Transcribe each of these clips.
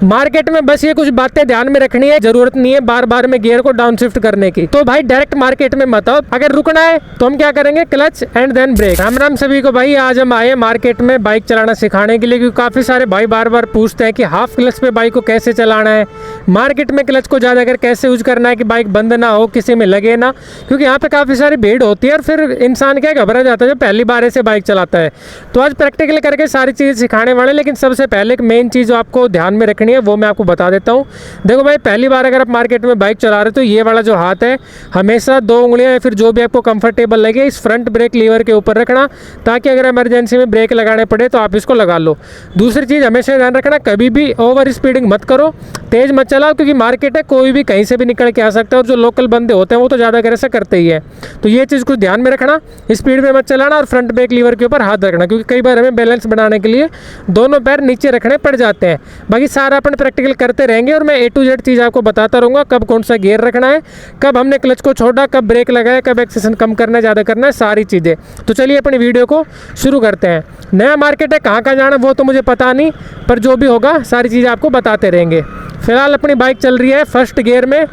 Market में बस ये कुछ बातें ध्यान में रखनी है, जरूरत नहीं है बार बार में गियर को डाउन शिफ्ट करने की। तो भाई डायरेक्ट मार्केट में मत आओ, अगर रुकना है तो हम क्या करेंगे, clutch and then brake. Ram Ram सभी को भाई, आज हम आए मार्केट में बाइक चलाना सिखाने के लिए, क्योंकि काफी सारे भाई बार बार पूछते हैं कि हाफ क्लच पे बाइक को कैसे चलाना है, मार्केट में क्लच को ज्यादा कर कैसे यूज करना है कि बाइक बंद ना हो, किसी में लगे ना, क्योंकि यहाँ पे काफी सारी भीड़ होती है और फिर इंसान क्या घबरा जाता है जो पहली बार ऐसे बाइक चलाता है। तो आज प्रैक्टिकल करके सारी चीज़ सिखाने वाले, लेकिन सबसे पहले एक मेन चीज़ जो आपको ध्यान में रखनी है वो मैं आपको बता देता हूँ। देखो भाई, पहली बार अगर आप मार्केट में बाइक चला रहे हो तो ये वाला जो हाथ है हमेशा 2 उंगलियां या फिर जो भी आपको कंफर्टेबल लगे इस फ्रंट ब्रेक लीवर के ऊपर रखना, ताकि अगर इमरजेंसी में ब्रेक लगाने पड़े तो आप इसको लगा लो। दूसरी चीज़ हमेशा ध्यान रखना, कभी भी ओवर स्पीडिंग मत करो, तेज़ मत चलाओ, क्योंकि मार्केट है कोई भी कहीं से भी निकल के आ सकता है और जो लोकल बंदे होते हैं वो तो ज़्यादा कर ऐसा करते ही है। तो ये चीज़ कुछ ध्यान में रखना, स्पीड में मत चलाना और फ्रंट ब्रेक लीवर के ऊपर हाथ रखना, क्योंकि कई बार हमें बैलेंस बनाने के लिए दोनों पैर नीचे रखने पड़ जाते हैं। बाकी सारा अपन प्रैक्टिकल करते रहेंगे और मैं A to Z चीज़ आपको बताता रहूँगा, कब कौन सा गियर रखना है, कब हमने क्लच को छोड़ा, कब ब्रेक लगाया, कब एक्सेशन कम करना है ज़्यादा करना है, सारी चीज़ें। तो चलिए अपनी वीडियो को शुरू करते हैं। नया मार्केट है, कहाँ कहाँ जाना वो तो मुझे पता नहीं, पर जो भी होगा सारी चीज़ें आपको बताते रहेंगे। फिलहाल अपनी बाइक चल रही है फर्स्ट गियर में।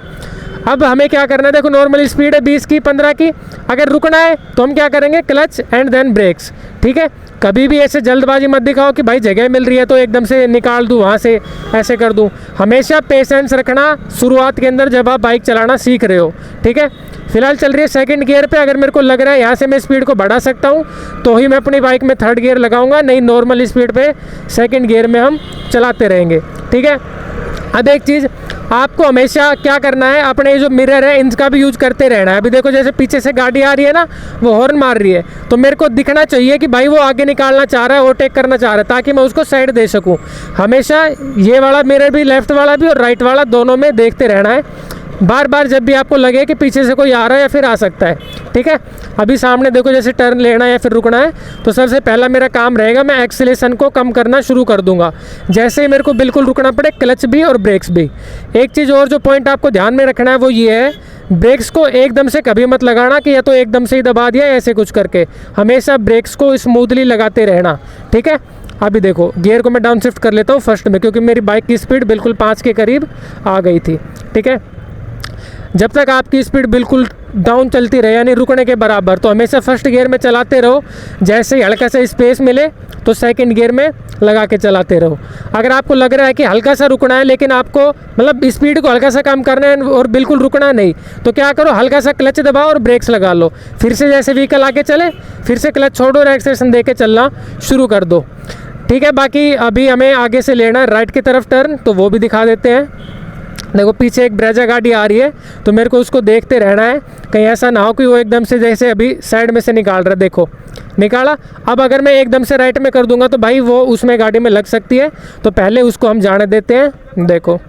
अब हमें क्या करना है, देखो नॉर्मल स्पीड है 20 की 15 की, अगर रुकना है तो हम क्या करेंगे, क्लच एंड देन ब्रेक्स। ठीक है, कभी भी ऐसे जल्दबाजी मत दिखाओ कि भाई जगह मिल रही है तो एकदम से निकाल दूँ वहाँ से, ऐसे कर दूँ। हमेशा पेशेंस रखना शुरुआत के अंदर जब आप बाइक चलाना सीख रहे हो। ठीक है, फिलहाल चल रही है सेकंड गियर पे। अगर मेरे को लग रहा है यहाँ से मैं स्पीड को बढ़ा सकता हूँ तो ही मैं अपनी बाइक में थर्ड गियर लगाऊंगा, नहीं नॉर्मल स्पीड पे सेकंड गियर में हम चलाते रहेंगे। ठीक है, अब एक चीज़ आपको हमेशा क्या करना है, अपने जो मिरर है इनका भी यूज करते रहना है। अभी देखो जैसे पीछे से गाड़ी आ रही है ना, वो हॉर्न मार रही है, तो मेरे को दिखना चाहिए कि भाई वो आगे निकालना चाह रहा है, ओवरटेक करना चाह रहा है, ताकि मैं उसको साइड दे सकूं। हमेशा ये वाला मिरर भी, लेफ्ट वाला भी और राइट वाला, दोनों में देखते रहना है बार बार, जब भी आपको लगे कि पीछे से कोई आ रहा है या फिर आ सकता है। ठीक है, अभी सामने देखो जैसे टर्न लेना है या फिर रुकना है, तो सबसे पहला मेरा काम रहेगा, मैं एक्सीलरेशन को कम करना शुरू कर दूंगा। जैसे ही मेरे को बिल्कुल रुकना पड़े, क्लच भी और ब्रेक्स भी। एक चीज़ और जो पॉइंट आपको ध्यान में रखना है वो ये है, ब्रेक्स को एकदम से कभी मत लगाना कि या तो एकदम से ही दबा दिया ऐसे कुछ करके, हमेशा ब्रेक्स को स्मूथली लगाते रहना। ठीक है, अभी देखो गियर को मैं डाउन शिफ्ट कर लेता हूँ फर्स्ट में, क्योंकि मेरी बाइक की स्पीड बिल्कुल 5 के करीब आ गई थी। ठीक है, जब तक आपकी स्पीड बिल्कुल डाउन चलती रहे यानी रुकने के बराबर, तो हमेशा फर्स्ट गियर में चलाते रहो। जैसे ही हल्का सा स्पेस मिले तो सेकंड गियर में लगा के चलाते रहो। अगर आपको लग रहा है कि हल्का सा रुकना है, लेकिन आपको मतलब स्पीड को हल्का सा कम करना है और बिल्कुल रुकना नहीं, तो क्या करो, हल्का सा क्लच दबाओ और ब्रेक्स लगा लो। फिर से जैसे व्हीकल आगे चले, फिर से क्लच छोड़ो और एक्सेलेरेशन दे के चलना शुरू कर दो। ठीक है, बाकी अभी हमें आगे से लेना है राइट की तरफ टर्न, तो वो भी दिखा देते हैं। देखो पीछे एक ब्रेजा गाड़ी आ रही है, तो मेरे को उसको देखते रहना है, कहीं ऐसा ना हो कि वो एकदम से जैसे अभी साइड में से निकाल रहा है, देखो निकाला। अब अगर मैं एकदम से राइट में कर दूंगा तो भाई वो उसमें गाड़ी में लग सकती है, तो पहले उसको हम जाने देते हैं। देखो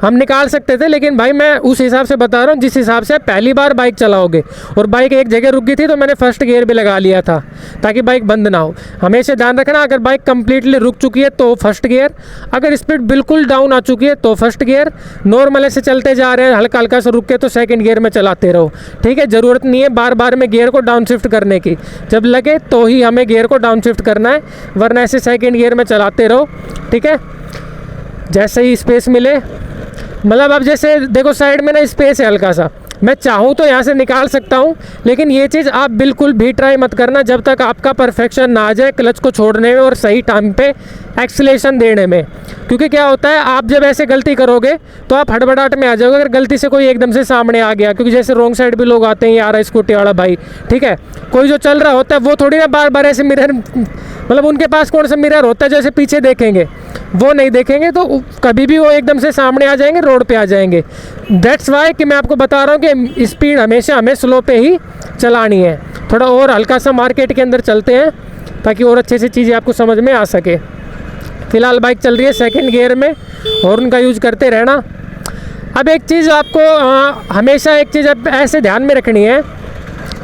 हम निकाल सकते थे, लेकिन भाई मैं उस हिसाब से बता रहा हूँ जिस हिसाब से पहली बार बाइक चलाओगे, और बाइक एक जगह रुक गई थी तो मैंने फर्स्ट गियर भी लगा लिया था ताकि बाइक बंद ना हो। हमेशा ध्यान रखना, अगर बाइक कंप्लीटली रुक चुकी है तो फर्स्ट गियर, अगर स्पीड बिल्कुल डाउन आ चुकी है तो फर्स्ट गियर, नॉर्मल ऐसे चलते जा रहे हैं हल्का हल्का से रुक के तो सेकंड गियर में चलाते रहो। ठीक है, ज़रूरत नहीं है बार बार में गियर को डाउन शिफ्ट करने की, जब लगे तो ही हमें गियर को डाउन शिफ्ट करना है, वरना ऐसे सेकेंड गियर में चलाते रहो। ठीक है, जैसे ही स्पेस मिले, मतलब अब जैसे देखो साइड में ना स्पेस है हल्का सा, मैं चाहूँ तो यहाँ से निकाल सकता हूँ, लेकिन ये चीज़ आप बिल्कुल भी ट्राई मत करना जब तक आपका परफेक्शन ना आ जाए क्लच को छोड़ने में और सही टाइम पे एक्सीलरेशन देने में। क्योंकि क्या होता है, आप जब ऐसे गलती करोगे तो आप हड़बड़ाहट में आ जाओगे, अगर गलती से कोई एकदम से सामने आ गया, क्योंकि जैसे रोंग साइड भी लोग आते हैं, यार स्कूटी वाला भाई, ठीक है, कोई जो चल रहा होता है वो थोड़ी ना बार बार ऐसे मिरर, मतलब उनके पास कौन सा मिरर होता है जैसे पीछे देखेंगे, वो नहीं देखेंगे, तो कभी भी वो एकदम से सामने आ जाएंगे, रोड पे आ जाएंगे। दैट्स वाई कि मैं आपको बता रहा हूँ कि स्पीड हमेशा हमें स्लो पे ही चलानी है। थोड़ा और हल्का सा मार्केट के अंदर चलते हैं ताकि और अच्छे से चीज़ें आपको समझ में आ सके। फ़िलहाल बाइक चल रही है सेकंड गियर में, हॉर्न का यूज़ करते रहना। अब एक चीज़ आपको हमेशा एक चीज़ ऐसे ध्यान में रखनी है,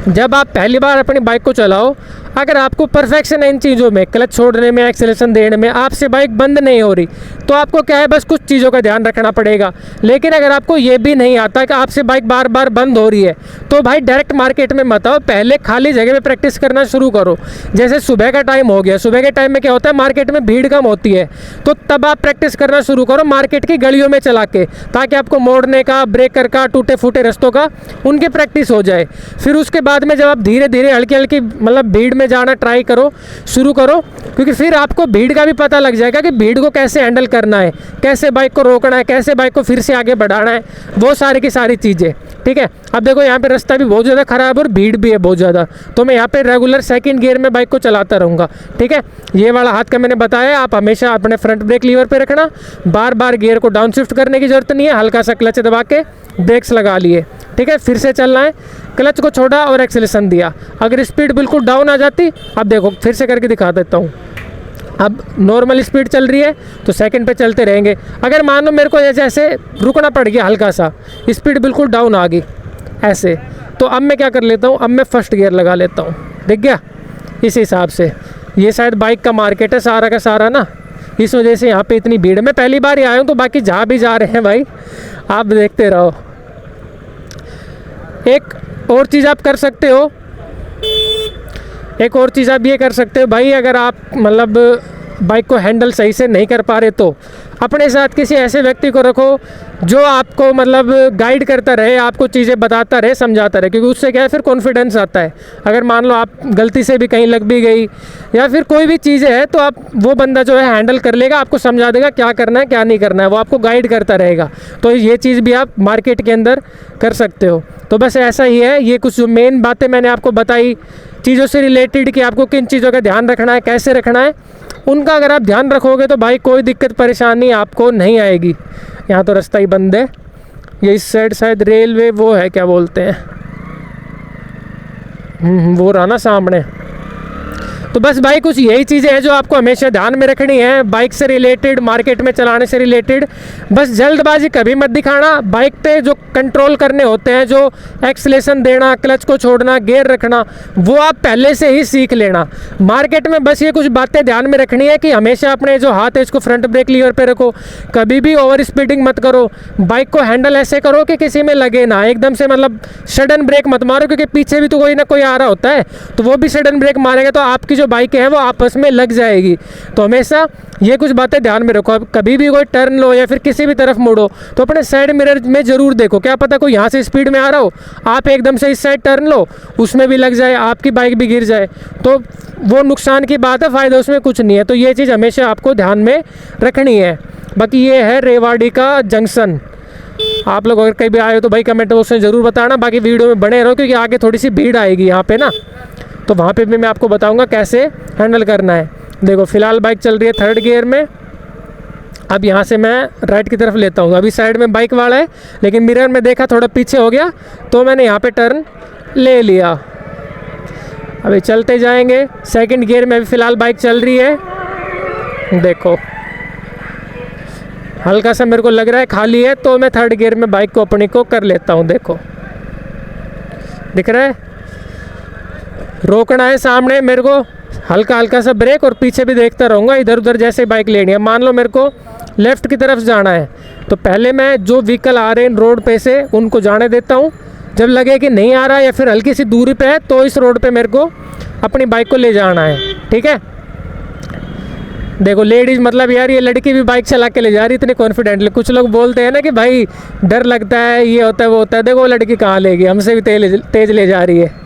जब आप पहली बार अपनी बाइक को चलाओ, अगर आपको परफेक्शन है इन चीज़ों में, क्लच छोड़ने में, एक्सेलेरेशन देने में, आपसे बाइक बंद नहीं हो रही, तो आपको क्या है बस कुछ चीज़ों का ध्यान रखना पड़ेगा। लेकिन अगर आपको ये भी नहीं आता कि आपसे बाइक बार बार बंद हो रही है, तो भाई डायरेक्ट मार्केट में मत आओ, पहले खाली जगह में प्रैक्टिस करना शुरू करो। जैसे सुबह का टाइम हो गया, सुबह के टाइम में क्या होता है, मार्केट में भीड़ कम होती है, तो तब आप प्रैक्टिस करना शुरू करो मार्केट की गलियों में चला के, ताकि आपको मोड़ने का, ब्रेकर का, टूटे फूटे रास्तों का उनकी प्रैक्टिस हो जाए। फिर उसके बाद में जब आप धीरे धीरे हल्की हल्की मतलब भीड़ में जाना ट्राई करो, शुरू करो, क्योंकि फिर आपको भीड़ का भी पता लग जाएगा कि भीड़ को कैसे हैंडल करना है, कैसे बाइक को रोकना है, कैसे बाइक को फिर से आगे बढ़ाना है, वो सारी की सारी चीज़ें। ठीक है, अब देखो यहाँ पे रास्ता भी बहुत ज़्यादा ख़राब और भीड़ भी है बहुत ज़्यादा, तो मैं यहाँ पे रेगुलर सेकंड गियर में बाइक को चलाता रहूँगा। ठीक है, ये वाला हाथ का मैंने बताया, आप हमेशा अपने फ्रंट ब्रेक लीवर पे रखना, बार बार गियर को डाउन शिफ्ट करने की ज़रूरत नहीं है, हल्का सा क्लच दबा के ब्रेक्स लगा लिए। ठीक है, फिर से चलना है, क्लच को छोड़ा और एक्सेलेरेशन दिया। अगर स्पीड बिल्कुल डाउन आ जाती, अब देखो फिर से करके दिखा देता हूँ, अब नॉर्मल स्पीड चल रही है तो सेकंड पे चलते रहेंगे। अगर मान लो मेरे को जैसे रुकना पड़ गया, हल्का सा स्पीड बिल्कुल डाउन आ गई ऐसे, तो अब मैं क्या कर लेता हूँ, अब मैं फर्स्ट गियर लगा लेता हूँ। दिख गया, इस हिसाब से। ये शायद बाइक का मार्केट है सारा का सारा ना, इस वजह से यहाँ पे इतनी भीड़ है। मैं पहली बार ही आया हूँ, तो बाकी जहाँ भी जा रहे हैं भाई आप देखते रहो। एक और चीज़ आप कर सकते हो, एक और चीज़ आप ये कर सकते हो भाई, अगर आप मतलब बाइक को हैंडल सही से नहीं कर पा रहे तो अपने साथ किसी ऐसे व्यक्ति को रखो जो आपको मतलब गाइड करता रहे, आपको चीज़ें बताता रहे, समझाता रहे, क्योंकि उससे क्या है फिर कॉन्फिडेंस आता है। अगर मान लो आप गलती से भी कहीं लग भी गई या फिर कोई भी चीज़ें है, तो आप वो बंदा जो है हैंडल कर लेगा, आपको समझा देगा क्या करना है क्या नहीं करना है, वो आपको गाइड करता रहेगा। तो ये चीज़ भी आप मार्केट के अंदर कर सकते हो। तो बस ऐसा ही है, ये कुछ जो मेन बातें मैंने आपको बताई चीज़ों से रिलेटेड कि आपको किन चीज़ों का ध्यान रखना है, कैसे रखना है, उनका अगर आप ध्यान रखोगे तो भाई कोई दिक्कत परेशानी आपको नहीं आएगी। यहाँ तो रास्ता ही बंद है, ये इस साइड शायद रेलवे वो है, क्या बोलते हैं, वो रहा ना सामने। तो बस भाई कुछ यही चीज़ें हैं जो आपको हमेशा ध्यान में रखनी है बाइक से रिलेटेड, मार्केट में चलाने से रिलेटेड। बस जल्दबाजी कभी मत दिखाना, बाइक पे जो कंट्रोल करने होते हैं, जो एक्सेलेरेशन देना, क्लच को छोड़ना, गियर रखना, वो आप पहले से ही सीख लेना। मार्केट में बस ये कुछ बातें ध्यान में रखनी है कि हमेशा अपने जो हाथ है इसको फ्रंट ब्रेक लीवर पे रखो, कभी भी ओवर स्पीडिंग मत करो, बाइक को हैंडल ऐसे करो कि किसी में लगे ना, एकदम से मतलब सडन ब्रेक मत मारो, क्योंकि पीछे भी तो कोई ना कोई आ रहा होता है, तो वो भी सडन ब्रेक मारेगा तो आपकी जो बाइक है वो आपस में लग जाएगी। तो हमेशा ये कुछ बातें ध्यान में रखो। अब कभी भी कोई टर्न लो या फिर किसी भी तरफ मुड़ो तो अपने साइड मिरर में ज़रूर देखो, क्या पता कोई यहाँ से स्पीड में आ रहा हो, आप एकदम से इस साइड टर्न लो, उसमें भी लग जाए, आपकी बाइक भी गिर जाए, तो वो नुकसान की बात है, फ़ायदा उसमें कुछ नहीं है। तो ये चीज़ हमेशा आपको ध्यान में रखनी है। बाकी ये है रेवाड़ी का जंक्शन। आप लोग अगर कहीं भी आए हो तो भाई कमेंट बॉक्स में ज़रूर बताना। बाकी वीडियो में बने रहो, क्योंकि आगे थोड़ी सी भीड़ आएगी यहाँ पे ना, तो वहाँ पे भी मैं आपको बताऊँगा कैसे हैंडल करना है। देखो फ़िलहाल बाइक चल रही है थर्ड गियर में। अब यहाँ से मैं राइट की तरफ लेता हूँ, अभी साइड में बाइक वाला है, लेकिन मिरर में देखा थोड़ा पीछे हो गया तो मैंने यहाँ पे टर्न ले लिया। अभी चलते जाएंगे, सेकंड गियर में अभी फ़िलहाल बाइक चल रही है। देखो हल्का सा मेरे को लग रहा है खाली है, तो मैं थर्ड गियर में बाइक को अपनी को कर लेता हूँ। देखो दिख रहा है, रोकना है सामने मेरे को, हल्का हल्का सा ब्रेक, और पीछे भी देखता रहूँगा इधर उधर जैसे बाइक लेनी है। मान लो मेरे को लेफ़्ट की तरफ जाना है, तो पहले मैं जो व्हीकल आ रहे हैं रोड पे से उनको जाने देता हूँ। जब लगे कि नहीं आ रहा या फिर हल्की सी दूरी पे है, तो इस रोड पे मेरे को अपनी बाइक को ले जाना है। ठीक है, देखो लेडीज़ मतलब यार ये लड़की भी बाइक चला के ले जा रही इतने कॉन्फिडेंटली। कुछ लोग बोलते हैं ना कि भाई डर लगता है, ये होता है वो होता है, देखो लड़की कहाँ लेगी, हमसे भी तेज़ ले जा रही है।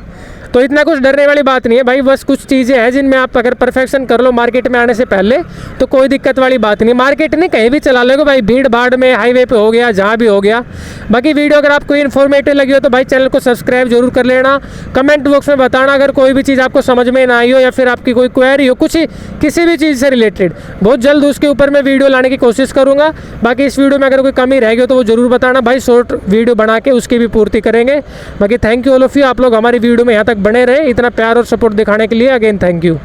तो इतना कुछ डरने वाली बात नहीं है भाई, बस कुछ चीज़ें हैं जिनमें आप अगर परफेक्शन कर लो मार्केट में आने से पहले, तो कोई दिक्कत वाली बात नहीं। मार्केट नहीं, कहीं भी चला लोगे भाई, भीड़ भाड़ में, हाईवे पे हो गया, जहाँ भी हो गया। बाकी वीडियो अगर आपको इन्फॉर्मेटिव लगी हो तो भाई चैनल को सब्सक्राइब जरूर कर लेना। कमेंट बॉक्स में बताना अगर कोई भी चीज़ आपको समझ में ना आई हो या फिर आपकी कोई क्वेरी हो कुछ किसी भी चीज़ से रिलेटेड, बहुत जल्द उसके ऊपर मैं वीडियो लाने की कोशिश करूँगा। बाकी इस वीडियो में अगर कोई कमी रह गई तो वो ज़रूर बताना भाई, शॉर्ट वीडियो बना के उसकी भी पूर्ति करेंगे। बाकी thank you all of you, आप लोग हमारी वीडियो में यहाँ तक बने रहे, इतना प्यार और सपोर्ट दिखाने के लिए अगेन थैंक यू।